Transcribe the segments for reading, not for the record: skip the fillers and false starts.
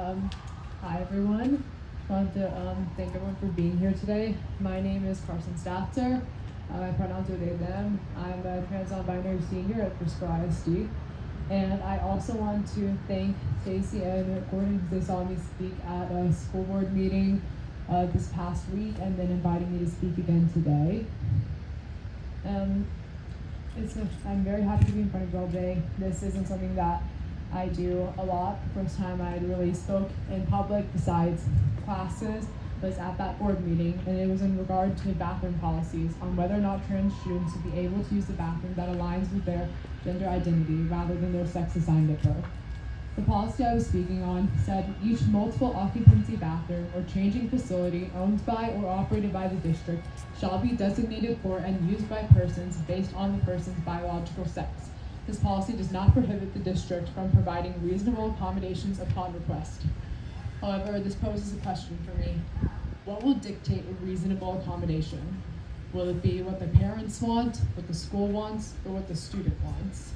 Um, Hi everyone. I want to thank everyone for being here today. My name is Carson Statzer. My pronouns are they, them. I'm a trans non-binary senior at Bristol ISD. And I also want to thank Stacy and Gordon because they saw me speak at a school board meeting this past week and then inviting me to speak again today. I'm very happy to be in front of you all today. This isn't something that I do a lot. The first time I really spoke in public besides classes was at that board meeting, and it was in regard to bathroom policies on whether or not trans students would be able to use the bathroom that aligns with their gender identity rather than their sex assigned at birth. The policy I was speaking on said each multiple occupancy bathroom or changing facility owned by or operated by the district shall be designated for and used by persons based on the person's biological sex. This policy does not prohibit the district from providing reasonable accommodations upon request. However, this poses a question for me. What will dictate a reasonable accommodation? Will it be what the parents want, what the school wants, or what the student wants?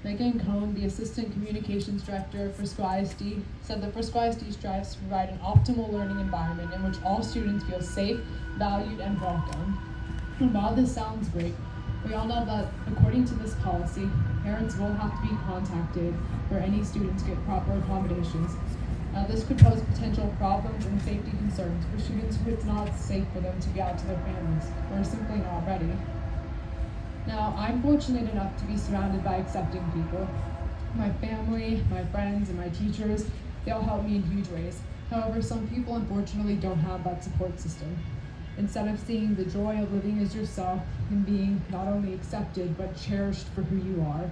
Megan Cohn, the Assistant Communications Director for Bristol ISD, said that Bristol ISD strives to provide an optimal learning environment in which all students feel safe, valued, and welcome. And while this sounds great, we all know that according to this policy, parents will have to be contacted for any students get proper accommodations. Now, this could pose potential problems and safety concerns for students who it's not safe for them to be out to their families or are simply not ready. Now, I'm fortunate enough to be surrounded by accepting people. My family, my friends, and my teachers, they all help me in huge ways. However, some people unfortunately don't have that support system. Instead of seeing the joy of living as yourself and being not only accepted but cherished for who you are,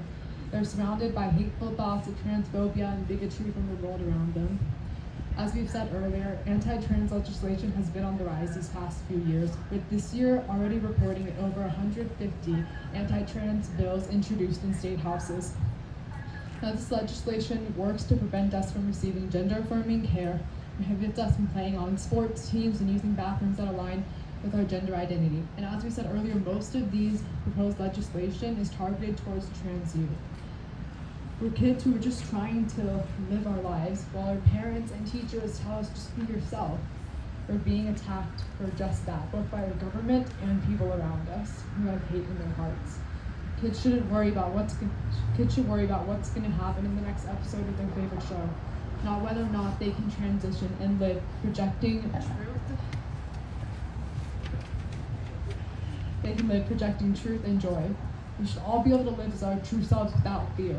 they're surrounded by hateful thoughts of transphobia and bigotry from the world around them. As we've said earlier, anti-trans legislation has been on the rise these past few years, with this year already reporting over 150 anti-trans bills introduced in state houses. Now, this legislation works to prevent us from receiving gender-affirming care, prohibits us from playing on sports teams and using bathrooms that align with our gender identity. And as we said earlier, most of these proposed legislation is targeted towards trans youth. We're kids who are just trying to live our lives, while our parents and teachers tell us just be yourself. We're being attacked for just that, both by our government and people around us who have hate in their hearts. Kids should worry about what's going to happen in the next episode of their favorite show, not whether or not they can transition and live projecting truth. They can live projecting truth and joy. We should all be able to live as our true selves without fear.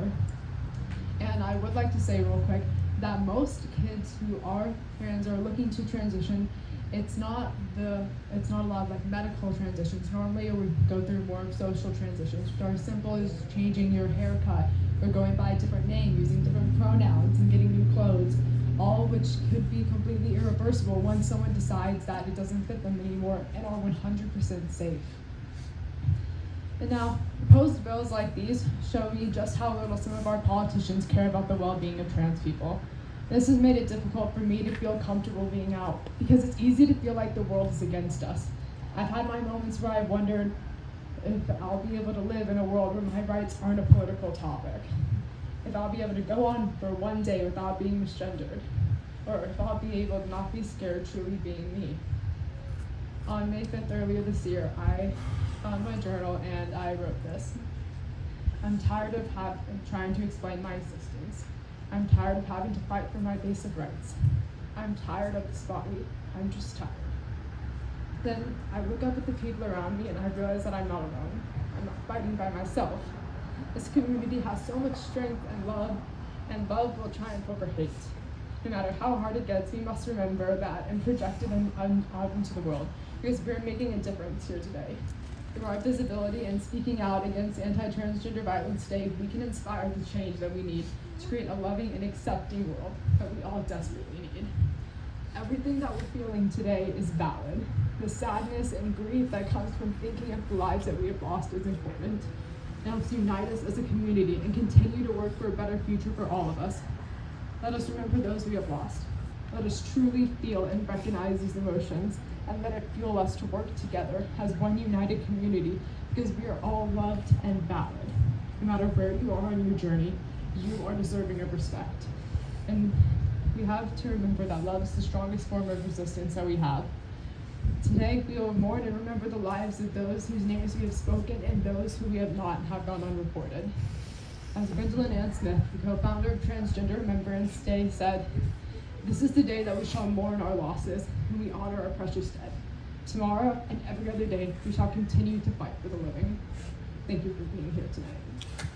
And I would like to say real quick that most kids who are trans or looking to transition, it's not a lot of like medical transitions. Normally we go through more social transitions, which are as simple as changing your haircut or going by a different name, using different pronouns and getting new clothes, all of which could be completely irreversible once someone decides that it doesn't fit them anymore and are 100% safe. And now, proposed bills like these show me just how little some of our politicians care about the well-being of trans people. This has made it difficult for me to feel comfortable being out, because it's easy to feel like the world is against us. I've had my moments where I've wondered if I'll be able to live in a world where my rights aren't a political topic, if I'll be able to go on for one day without being misgendered, or if I'll be able to not be scared truly being me. On May 5th earlier this year, I found my journal and I wrote this. I'm tired of trying to explain my existence. I'm tired of having to fight for my basic rights. I'm tired of the spotlight. I'm just tired. Then I look up at the people around me and I realize that I'm not alone. I'm not fighting by myself. This community has so much strength and love will triumph over hate. No matter how hard it gets, we must remember that and project it out into the world, because we're making a difference here today. Through our visibility and speaking out against anti-transgender violence today, we can inspire the change that we need to create a loving and accepting world that we all desperately need. Everything that we're feeling today is valid. The sadness and grief that comes from thinking of the lives that we have lost is important. It helps unite us as a community and continue to work for a better future for all of us. Let us remember those we have lost. Let us truly feel and recognize these emotions, and let it fuel us to work together as one united community, because we are all loved and valid. No matter where you are on your journey, you are deserving of respect. And we have to remember that love is the strongest form of resistance that we have. Today, we will mourn and remember the lives of those whose names we have spoken and those who we have not have gone unreported. As Gwendolyn Ann Smith, the co-founder of Transgender Remembrance Day, said, "This is the day that we shall mourn our losses and we honor our precious dead. Tomorrow and every other day, we shall continue to fight for the living." Thank you for being here tonight.